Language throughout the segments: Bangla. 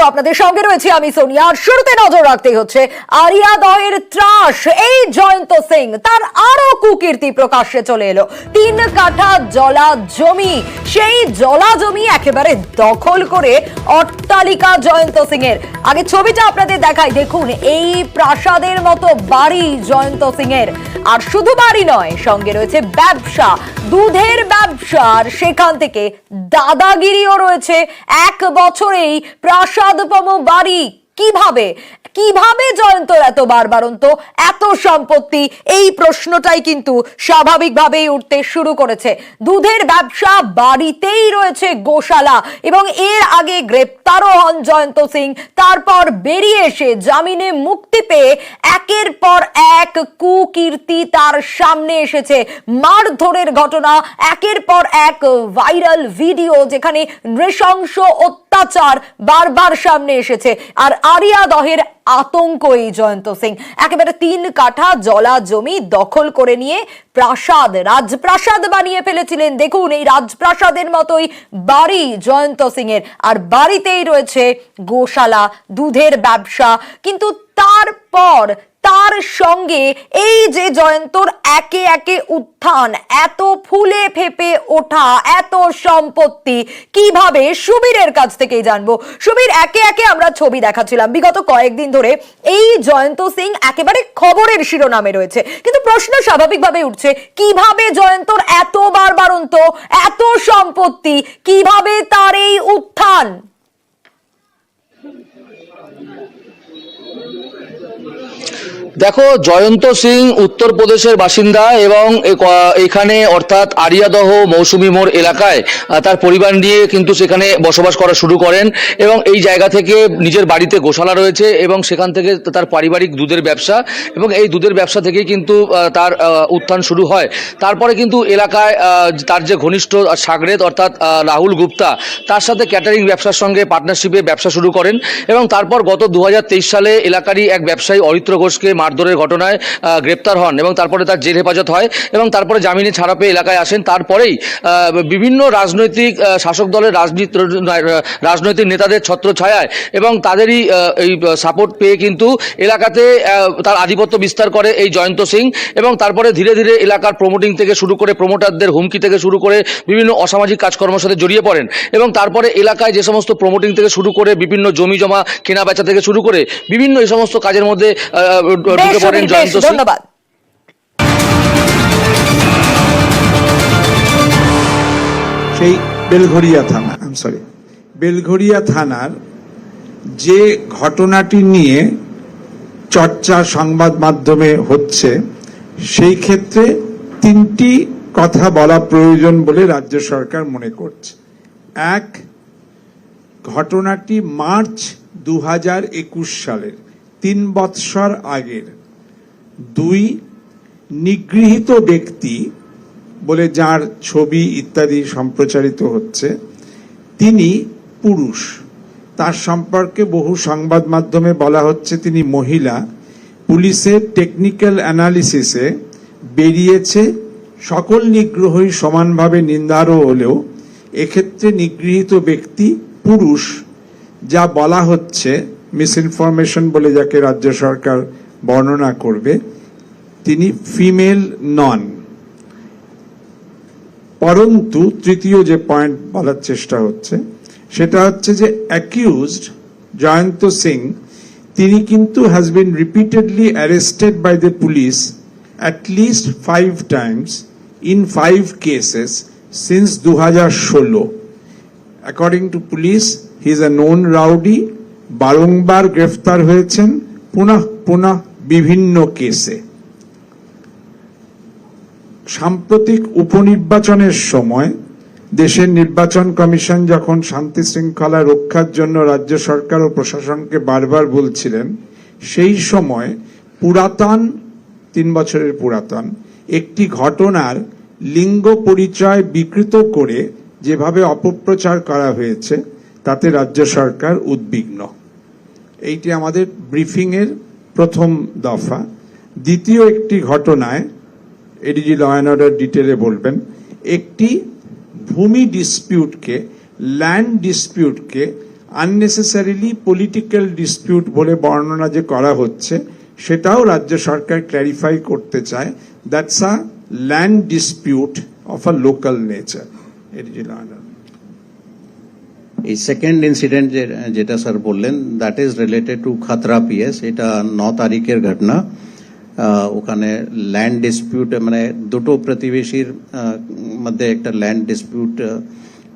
আপনাদের সঙ্গে রয়েছে আমি সোনিয়া। শুরুতে নজর রাখতে হচ্ছে আরিয়া দহের ত্রাস। এই জয়ন্ত সিং তার আরো কুকীর্তি প্রকাশ্যে চলে এলো। 3 কাঠা জলা জমি, সেই জলা জমি একেবারে দখল করে অট্টালিকা জয়ন্ত সিং এর। আগে ছবিটা আপনাদের দেখাই, দেখুন এই প্রাসাদের মতো বাড়ি জয়ন্ত সিং এর। আর শুধু বাড়ি নয়, সঙ্গে রয়েছে ব্যবসা, দুধের ব্যবসার, সেখান থেকে দাদাগিরিও রয়েছে। 1 বছরেই প্রাসাদপম বাড়ি। কিভাবে জয়ন্তর এত বারবারন্ত, এত সম্পত্তি? এই প্রশ্নটাই কিন্তু স্বাভাবিকভাবেই উঠতে শুরু করেছে। দুধের ব্যবসা, বাড়িতেই রয়েছে গোশালা, এবং এর আগে গ্রেপ্তারও হন জয়ন্ত সিং। তারপর বেরিয়ে এসে জামিনে মুক্তি পেয়ে একের পর এক কুকীর্তি তার সামনে এসেছে। মারধরের ঘটনা, একের পর এক ভাইরাল ভিডিও যেখানে নৃশংস অত্যাচার বারবার সামনে এসেছে। আর আরিয়া দহের আতঙ্ক এই জয়ন্ত সিং। একেবারে 3 কাঠা জলা জমি দখল করে নিয়ে প্রাসাদ, রাজপ্রাসাদ বানিয়ে ফেলেছিলেন। দেখুন এই রাজপ্রাসাদের মতোই বাড়ি জয়ন্ত সিং এর, আর বাড়িতেই রয়েছে গোশালা, দুধের ব্যবসা। কিন্তু তারপর তার সঙ্গে এই যে জয়ন্তর একে একে উত্থান, এত ফুলে ফেপে ওঠা, এত সম্পত্তি, কিভাবে? সুবীরের কাছ থেকেই জানবো। সুবীর, একে একে আমরা ছবি দেখাচ্ছিলাম বিগত কয়েকদিন ধরে, এই জয়ন্ত সিং একেবারে খবরের শিরোনামে রয়েছে, কিন্তু প্রশ্ন স্বাভাবিকভাবে উঠছে, কিভাবে জয়ন্তর এত বারবারন্ত, এত সম্পত্তি, কিভাবে তার এই উত্থান? দেখো, জয়ন্ত সিং উত্তরপ্রদেশের বাসিন্দা এবং এখানে অর্থাৎ আরিয়াদহ মৌসুমী মোড় এলাকায় তার পরিবার নিয়ে কিন্তু সেখানে বসবাস করা শুরু করেন, এবং এই জায়গা থেকে নিজের বাড়িতে গোশালা রয়েছে এবং সেখান থেকে তার পারিবারিক দুধের ব্যবসা, এবং এই দুধের ব্যবসা থেকেই কিন্তু তার উত্থান শুরু হয়। তারপরে কিন্তু এলাকায় তার যে ঘনিষ্ঠ সাগরেদ অর্থাৎ রাহুল গুপ্তা, তার সাথে ক্যাটারিং ব্যবসার সঙ্গে পার্টনারশিপে ব্যবসা শুরু করেন, এবং তারপর গত 2023 সালে এলাকারই এক ব্যবসায়ী অরিত্র ঘোষকে মারধরের ঘটনায় গ্রেপ্তার হন, এবং তারপরে তার জেল হেফাজত হয়, এবং তারপরে জামিনে ছাড়া পেয়ে এলাকায় আসেন। তারপরেই বিভিন্ন রাজনৈতিক শাসক দলের রাজনৈতিক নেতাদের ছত্রছায়ায় এবং তাদেরই এই সাপোর্ট পেয়ে কিন্তু এলাকাতে তার আধিপত্য বিস্তার করে এই জয়ন্ত সিং, এবং তারপরে ধীরে ধীরে এলাকার প্রমোটিং থেকে শুরু করে প্রমোটারদের হুমকি থেকে শুরু করে বিভিন্ন অসামাজিক কাজকর্মের সাথে জড়িয়ে পড়েন, এবং তারপরে এলাকায় যে সমস্ত প্রমোটিং থেকে শুরু করে বিভিন্ন জমি জমা কেনা বেচা থেকে শুরু করে বিভিন্ন এই সমস্ত কাজের মধ্যে ঢুকে পড়েন জয়ন্ত সিং। ধন্যবাদ। সেই বেলঘরিয়া থানার যে ঘটনাটি নিয়ে চর্চা সংবাদ মাধ্যমে হচ্ছে, সেই ক্ষেত্রে 3টি কথা বলা প্রয়োজন বলে রাজ্য সরকার মনে করছে। 1, ঘটনাটি মার্চ 2021 সালের, 3 বৎসর আগের। 2, নিগৃহীত ব্যক্তি বলে যার ছবি ইত্যাদি সম্প্রচারিত হচ্ছে, তিনি পুরুষ। তার সম্পর্কে বহু সংবাদ মাধ্যমে বলা হচ্ছে তিনি মহিলা। পুলিশের টেকনিক্যাল অ্যানালিসিসে বেরিয়েছে সকল নিগ্রহই সমানভাবে নিন্দারও হলেও এক্ষেত্রে নিগৃহীত ব্যক্তি পুরুষ। যা বলা হচ্ছে মিস ইনফরমেশন বলে যাকে রাজ্য সরকার বর্ণনা করবে, তিনি ফিমেল নন। পরন্তু তৃতীয় যে পয়েন্ট বলার চেষ্টা হচ্ছে সেটা হচ্ছে যে অ্যাকিউজড জয়ন্ত সিং, তিনি কিন্তু has been repeatedly arrested by the police at least 5 times in 5 cases since 2016. According to police, he is a known rowdy, বারংবার গ্রেফতার হয়েছেন পুনঃ বিভিন্ন কেসে। সাম্প্রতিক উপনির্বাচনের সময় দেশের নির্বাচন কমিশন যখন শান্তি শৃঙ্খলা রক্ষার জন্য রাজ্য সরকার ও প্রশাসনকে বারবার বলছিলেন, সেই সময় পুরাতন 3 বছরের পুরাতন একটি ঘটনার লিঙ্গ পরিচয় বিকৃত করে যেভাবে অপপ্রচার করা হয়েছে, তাতে রাজ্য সরকার উদ্বিগ্ন। এইটি আমাদের ব্রিফিং এর প্রথম দফা। দ্বিতীয় একটি ঘটনায় এডিজি ল অ্যান্ড অর্ডার ডিটেলে বলবেন, একটি ভূমি ডিসপিউটকে, ল্যান্ড ডিসপিউটকে আননেসেসারিলি পলিটিক্যাল ডিসপিউট বলে বর্ণনা যে করা হচ্ছে সেটাও রাজ্য সরকার ক্ল্যারিফাই করতে চায়। That's a land dispute of a local nature. এটি ছিল আমার। এই সেকেন্ড ইনসিডেন্ট যেটা স্যার বললেন, that is related to Khatra PS. এটা 9 তারিখের ঘটনা। ওখানে ল্যান্ড ডিসপিউট, মানে দুটো প্রতিবেশীর মধ্যে একটা ল্যান্ড ডিসপিউট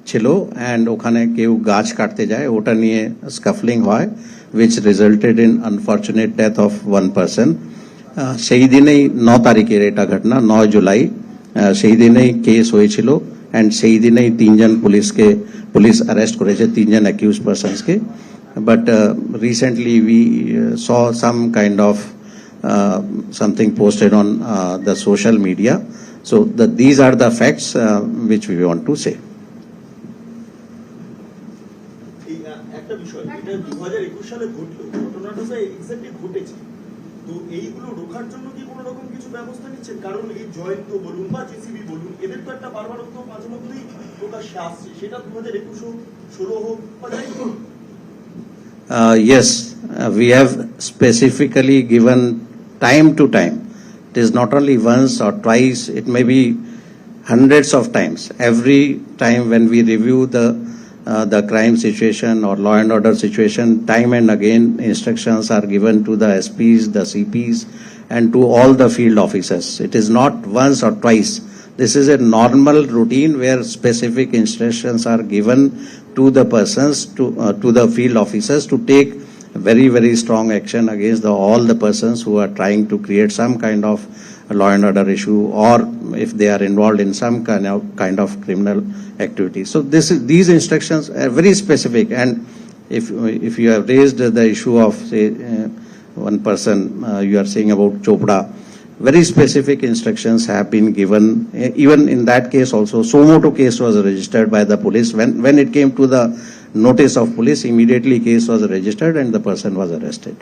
ছিল, অ্যান্ড ওখানে কেউ গাছ কাটতে যায়, ওটা নিয়ে স্কাফলিং হয়, which resulted in unfortunate death of one person. সেই দিনেই 9 তারিখের এটা ঘটনা, 9 জুলাই, সেই দিনেই কেস হয়েছিল, অ্যান্ড সেই দিনেই 3 জন পুলিশ অ্যারেস্ট করেছে, 3 জন অ্যাকিউজ পারসনসকে। But recently we saw some kind of something posted on the social media. So these are the facts which we want to say. একটা বিষয়, এটা 2021 সালে ঘটলো, ঘটনাটা এক্স্যাক্টলি ঘটেছে, তো এইগুলো রোখার জন্য কি কোনো রকম কিছু ব্যবস্থা নিচ্ছেন? কারণ এই জয়ন্ত বলুন বা জেসিবি বলুন, এদের তো একটা বারবারত্ব মাঝে মধ্যেই প্রকাশ্যে আসছে, সেটা 2021 16 হোক বা যাই হোক। Yes, we have specifically given time to time. It is not only once or twice, it may be hundreds of times. Every time when we review the crime situation or law and order situation, time and again instructions are given to the SPs, the CPs, and to all the field officers. It is not once or twice. This is a normal routine where specific instructions are given to the persons, to the field officers, to take very, very strong action against all the persons who are trying to create some kind of law and order issue, or if they are involved in some kind of criminal activity. So these instructions are very specific, and if you have raised the issue of, say, one person you are saying about Chopra, very specific instructions have been given. Even in that case also, Somoto case was registered by the police. When it came to the notice of police, immediately case was registered and the person was arrested.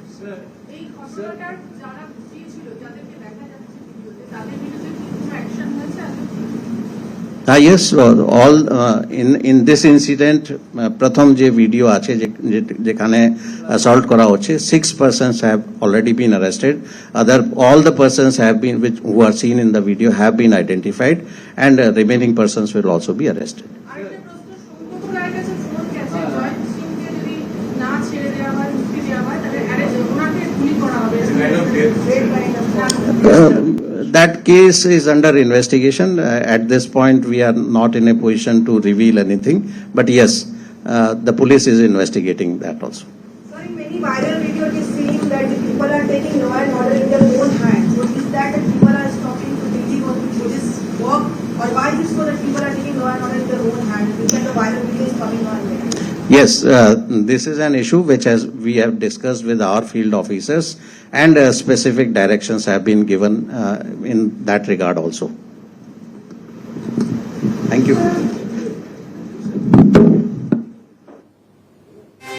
Yes, all in this incident, প্রথম যে ভিডিও আছে যেখানে assault করা হচ্ছে, 6 persons have already been arrested. All the persons have been, who are seen in the video, have been identified, and remaining persons will also be arrested. That case is under investigation. At this point, we are not in a position to reveal anything. But yes, the police is investigating that also. Sir, in many viral videos, it is seen that the people are taking law and order in their own hands. So is that the people are stopping to thinking on police work, or why is it so that people are taking law and order in their own hands? Because the viral video is coming on there. Yes, this is an issue which we have discussed with our field officers, and specific directions have been given in that regard also. Thank you.